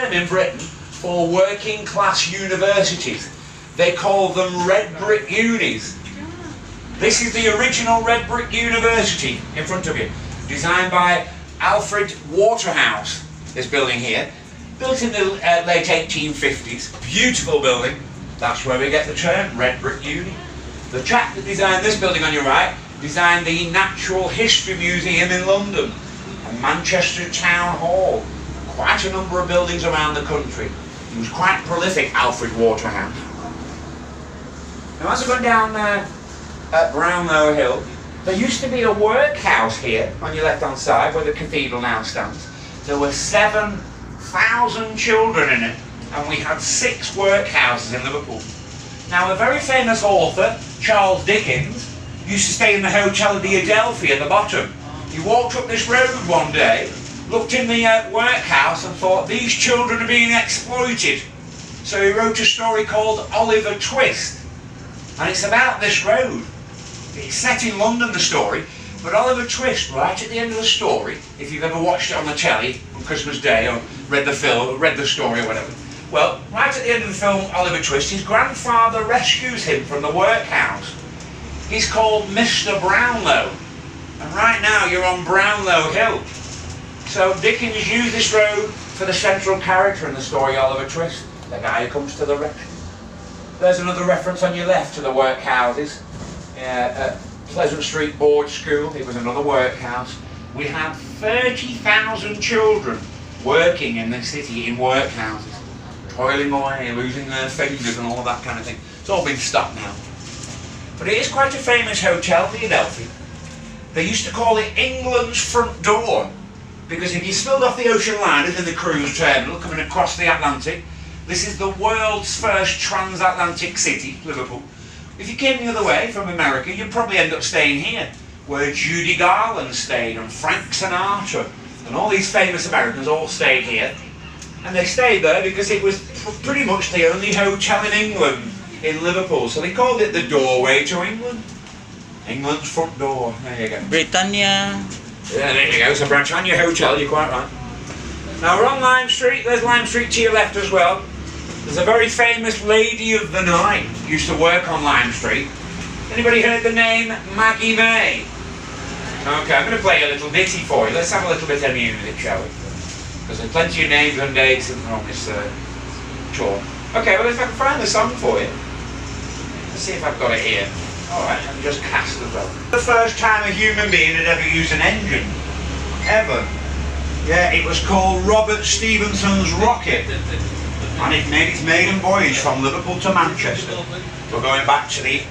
time in Britain for working class universities. They call them red brick unis. This is the original red brick university in front of you, designed by Alfred Waterhouse, this building here, built in the late 1850s. Beautiful building. That's where we get the term red brick uni. The chap that designed this building on your right designed the Natural History Museum in London, and Manchester Town Hall, quite a number of buildings around the country. He was quite prolific, Alfred Waterhouse. Now as we're going down at Brownlow Hill, there used to be a workhouse here on your left hand side where the cathedral now stands. There were 7,000 children in it, and we had 6 workhouses in Liverpool. Now a very famous author, Charles Dickens, used to stay in the Hotel of the Adelphi at the bottom. He walked up this road one day, looked in the workhouse and thought, these children are being exploited. So he wrote a story called Oliver Twist, and it's about this road. It's set in London, the story, but Oliver Twist, right at the end of the story, if you've ever watched it on the telly on Christmas Day or read the film, or read the story or whatever, well, right at the end of the film Oliver Twist, his grandfather rescues him from the workhouse. He's called Mr. Brownlow, and right now you're on Brownlow Hill. So Dickens used this road for the central character in the story Oliver Twist, the guy who comes to the rescue. There's another reference on your left to the workhouses. At Pleasant Street Board School, it was another workhouse. We had 30,000 children working in the city in workhouses, toiling away, losing their fingers and all of that kind of thing. It's all been stopped now. But it is quite a famous hotel, the Adelphi. They used to call it England's front door, because if you spilled off the ocean liners in the cruise terminal coming across the Atlantic, this is the world's first transatlantic city, Liverpool. If you came the other way from America, you'd probably end up staying here, where Judy Garland stayed, and Frank Sinatra, and all these famous Americans all stayed here. And they stayed there because it was pretty much the only hotel in England, in Liverpool. So they called it the doorway to England. England's front door. There you go. Britannia. Yeah, there you go. So Britannia Hotel, you're quite right. Now we're on Lime Street. There's Lime Street to your left as well. There's a very famous lady of the night who used to work on Lime Street. Anybody heard the name Maggie May? Okay, I'm going to play a little ditty for you. Let's have a little bit of music, shall we? Because there's plenty of names and dates on this tour. Okay, well if I can find the song for you. Let's see if I've got it here. Alright, and just cast as well. The first time a human being had ever used an engine. Ever. Yeah, it was called Robert Stephenson's rocket. And it made its maiden voyage from Liverpool to Manchester. We're going back to the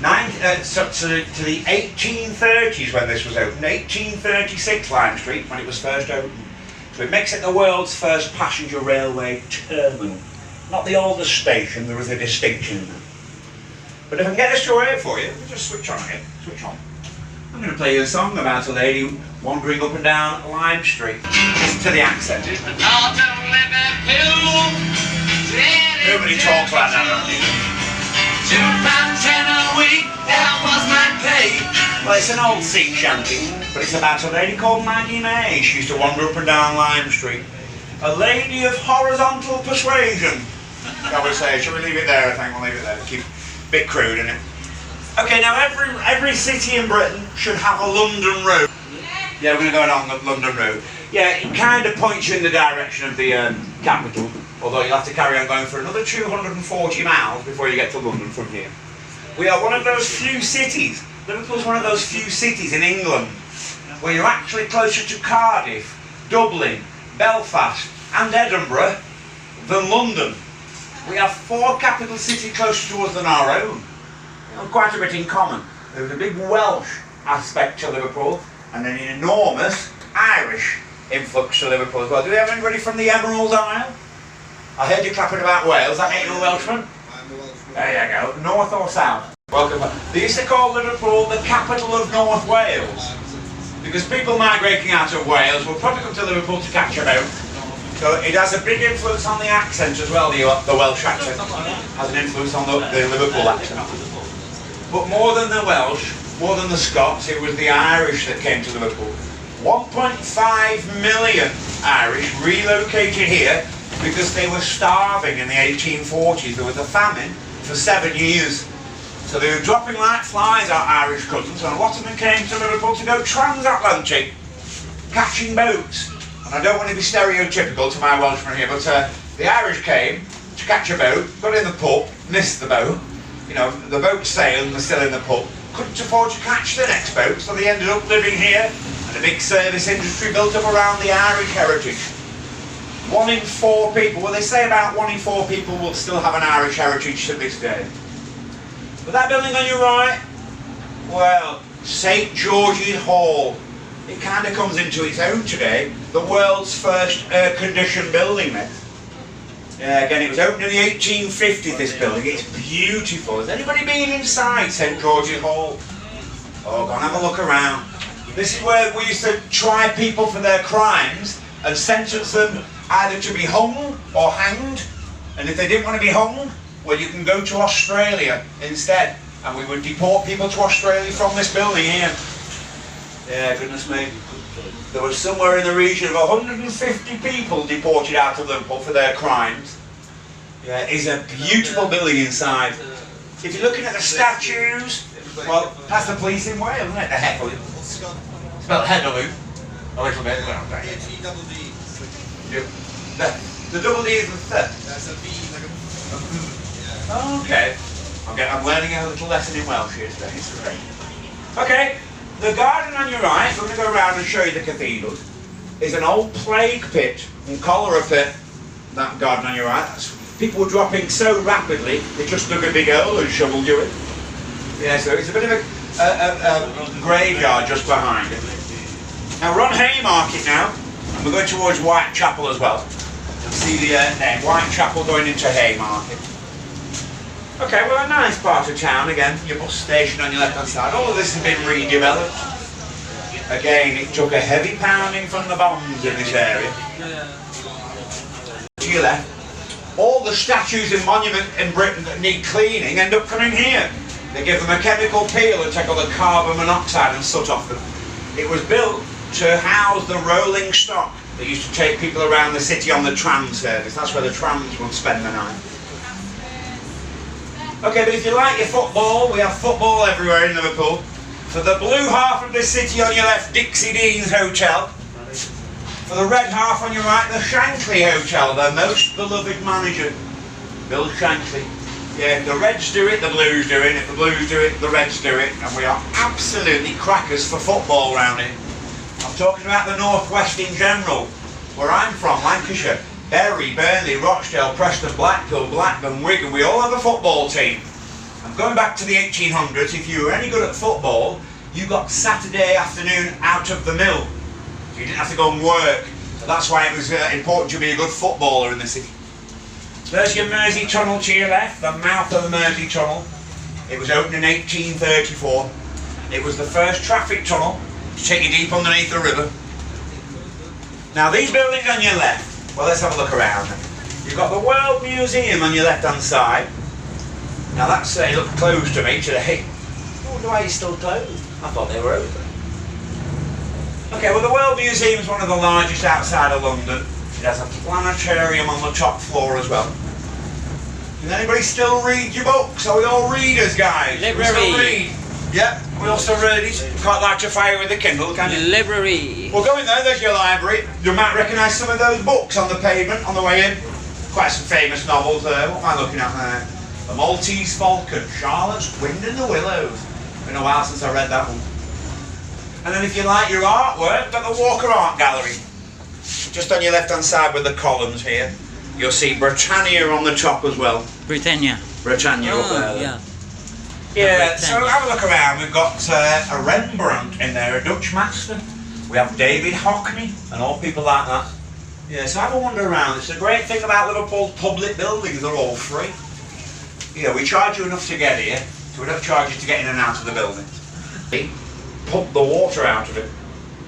1830s when this was opened. 1836 Lime Street when it was first opened. So it makes it the world's first passenger railway terminal. Not the oldest station, there was a distinction in that. But if I can get this to work for you, we'll just switch on here. Switch on. I'm going to play you a song about a lady wandering up and down Lime Street. Listen to the accent. Nobody talks like that, don't you? £2.10 a week, that was my pay. Well, it's an old sea shanty, but it's about a lady called Maggie May. She used to wander up and down Lime Street. A lady of horizontal persuasion, shall we say. Shall we leave it there? I think we'll leave it there. Keep a bit crude, isn't it? Okay, now every city in Britain should have a London road. Yeah, we're going to go along the London road. Yeah, it kind of points you in the direction of the capital, although you'll have to carry on going for another 240 miles before you get to London from here. We are one of those few cities, Liverpool's one of those few cities in England, where you're actually closer to Cardiff, Dublin, Belfast and Edinburgh than London. We have 4 capital cities closer to us than our own. Quite a bit in common. There's a big Welsh aspect to Liverpool and an enormous Irish influx to Liverpool as well. Do we have anybody from the Emerald Isle? I heard you clapping about Wales. That ain't a Welshman? I'm a Welshman. There you go. North or south? Welcome. They used to call Liverpool the capital of North Wales because people migrating out of Wales will probably come to Liverpool to catch a boat. So it has a big influence on the accent as well, the Welsh accent. Has an influence on the Liverpool accent. But more than the Welsh, more than the Scots, it was the Irish that came to Liverpool. 1.5 million Irish relocated here because they were starving in the 1840s. There was a famine for 7 years. So they were dropping like flies, our Irish cousins, and a lot of them came to Liverpool to go transatlantic, catching boats. And I don't want to be stereotypical to my Welshmen here, but the Irish came to catch a boat, got in the pub, missed the boat. You know, the boat sailed and they're still in the pub. Couldn't afford to catch the next boat, so they ended up living here, and a big service industry built up around the Irish heritage. 1 in 4 people, well they say about 1 in 4 people will still have an Irish heritage to this day. But that building on your right, well, St George's Hall. It kind of comes into its own today. The world's first air-conditioned building there. Yeah, again, it was opened in the 1850s, this building. It's beautiful. Has anybody been inside St George's Hall? Oh, go and have a look around. This is where we used to try people for their crimes and sentence them either to be hung or hanged. And if they didn't want to be hung, well, you can go to Australia instead. And we would deport people to Australia from this building here. Yeah, goodness me. There was somewhere in the region of 150 people deported out of Liverpool for their crimes. Yeah, it's a beautiful building inside. If you're looking at the statues, well, that's the police in Wales, isn't it? The Headley. Spelled Headley. A little bit. The double D is the third. That's a V, like a... Oh, okay. I'm learning a little lesson in Welsh here today. It's great. Okay. The garden on your right, we're going to go around and show you the cathedrals, is an old plague pit and cholera pit. That garden on your right, people were dropping so rapidly, they just dug a big hole and shoveled you in. Yeah, so it's a bit of a graveyard just behind it. Now we're on Haymarket now, and we're going towards Whitechapel as well. You'll see the name, Whitechapel going into Haymarket. Okay, well a nice part of town again, your bus station on your left hand side. All of this has been redeveloped. Again, it took a heavy pounding from the bombs in this area. To your left, all the statues and monuments in Britain that need cleaning end up coming here. They give them a chemical peel and take all the carbon monoxide and soot off them. It was built to house the rolling stock that used to take people around the city on the tram service. That's where the trams would spend the night. Okay, but if you like your football, we have football everywhere in Liverpool. For the blue half of the city on your left, Dixie Dean's Hotel. For the red half on your right, the Shankly Hotel, their most beloved manager, Bill Shankly. Yeah, if the Reds do it, the Blues do it. If the Blues do it, the Reds do it. And we are absolutely crackers for football round here. I'm talking about the North West in general, where I'm from, Lancashire. Bury, Burnley, Rochdale, Preston, Blackpool, Blackburn, Wigan, we all have a football team. And going back to the 1800s, if you were any good at football, you got Saturday afternoon out of the mill. So you didn't have to go and work. So that's why it was important to be a good footballer in the city. There's your Mersey Tunnel to your left, the mouth of the Mersey Tunnel. It was opened in 1834. It was the first traffic tunnel to take you deep underneath the river. Now these buildings on your left, well, let's have a look around. You've got the World Museum on your left-hand side. Now that's look closed to me today. I wonder why it's still closed. I thought they were open. Okay, well the World Museum is one of the largest outside of London. It has a planetarium on the top floor as well. Can anybody still read your books? Are we all readers, guys? Library. We still read? Yep, we also read it. Quite like to fire with the Kindle, can you? Library. Well, go in there, there's your library. You might recognise some of those books on the pavement on the way in. Quite some famous novels there. What am I looking at there? The Maltese Falcon, Charlotte's Wind in the Willows. Been a while since I read that one. And then if you like your artwork, got the Walker Art Gallery. Just on your left-hand side with the columns here, you'll see Britannia on the top as well. Britannia. Britannia up there. Yeah. Yeah, so have a look around. We've got a Rembrandt in there, a Dutch master. We have David Hockney and all people like that. Yeah, so have a wander around. It's a great thing about Liverpool's public buildings, they're all free. You know, we charge you enough to get here, so we don't charge you to get in and out of the building. Pump the water out of it,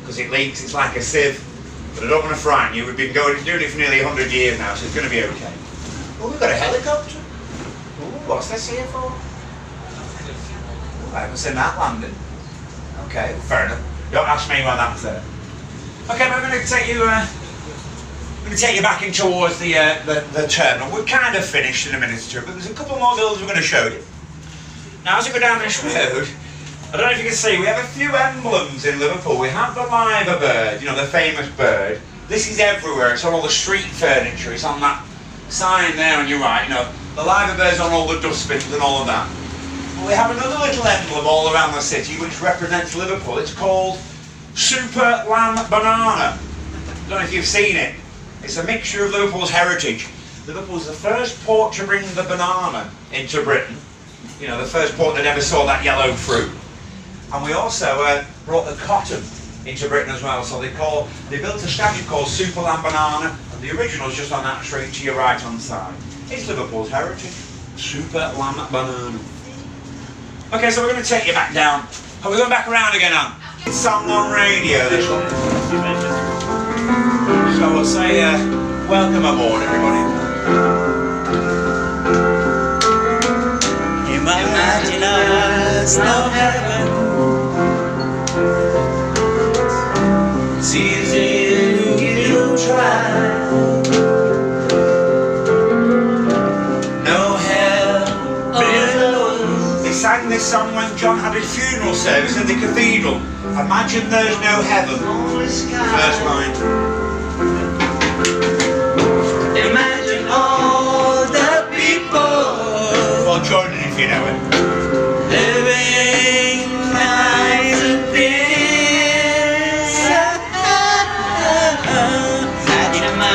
because it leaks, it's like a sieve. But I don't want to frighten you, we've been doing it for nearly 100 years now, so it's going to be okay. Oh, we've got a helicopter. Ooh, what's this here for? I haven't seen that landing. Okay, fair enough. Don't ask me why that's there. Okay, but I'm going to take you going to take you back in towards the terminal. We're kind of finished in a minute or two, but there's a couple more buildings we're going to show you. Now, as we go down this road, I don't know if you can see, we have a few emblems in Liverpool. We have the liver bird, you know, the famous bird. This is everywhere. It's on all the street furniture. It's on that sign there on your right, you know. The liver bird's on all the dustbins and all of that. But we have another little emblem all around the city which represents Liverpool. It's called Super Lamb Banana. I don't know if you've seen it. It's a mixture of Liverpool's heritage. Liverpool's the first port to bring the banana into Britain. You know, the first port that ever saw that yellow fruit. And we also brought the cotton into Britain as well. So they built a statue called Super Lamb Banana, and the original's just on that street to your right hand side. It's Liverpool's heritage. Super Lamb Banana. Okay, so we're going to take you back down. Are we going back around again, Anne? It's song on radio, this one. So we'll say, welcome aboard, everybody. Imagine us no heaven. It's easy if you try. No hell below. They sang this song when John had his funeral service at the cathedral. Imagine there's no heaven. First line. Imagine all the people. Well, join in if you know it. Living nice and peace. Imagine my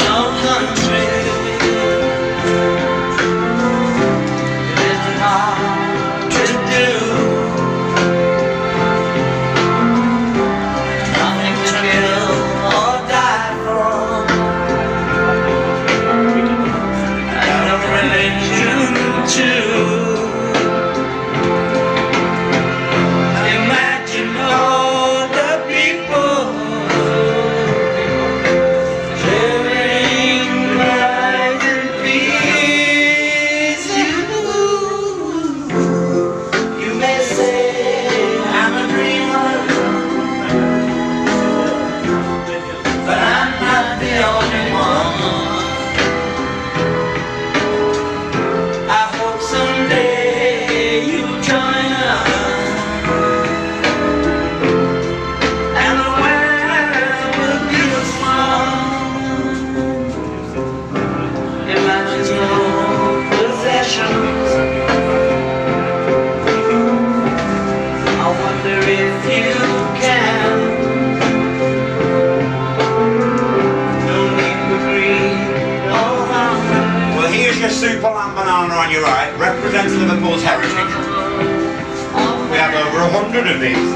own country. It's hard to do. Nothing to kill or die for. And no religion too. Imagine all the people living right in peace. You may say I'm a dreamer, but I'm not the only one. I hope someday you'll join us, and the world will be small. Imagine no possessions. I wonder if you can. No need for greed or hunger. Well, here's your Super Lamb Banana on your right, represents Liverpool's heritage. We have over 100 of these.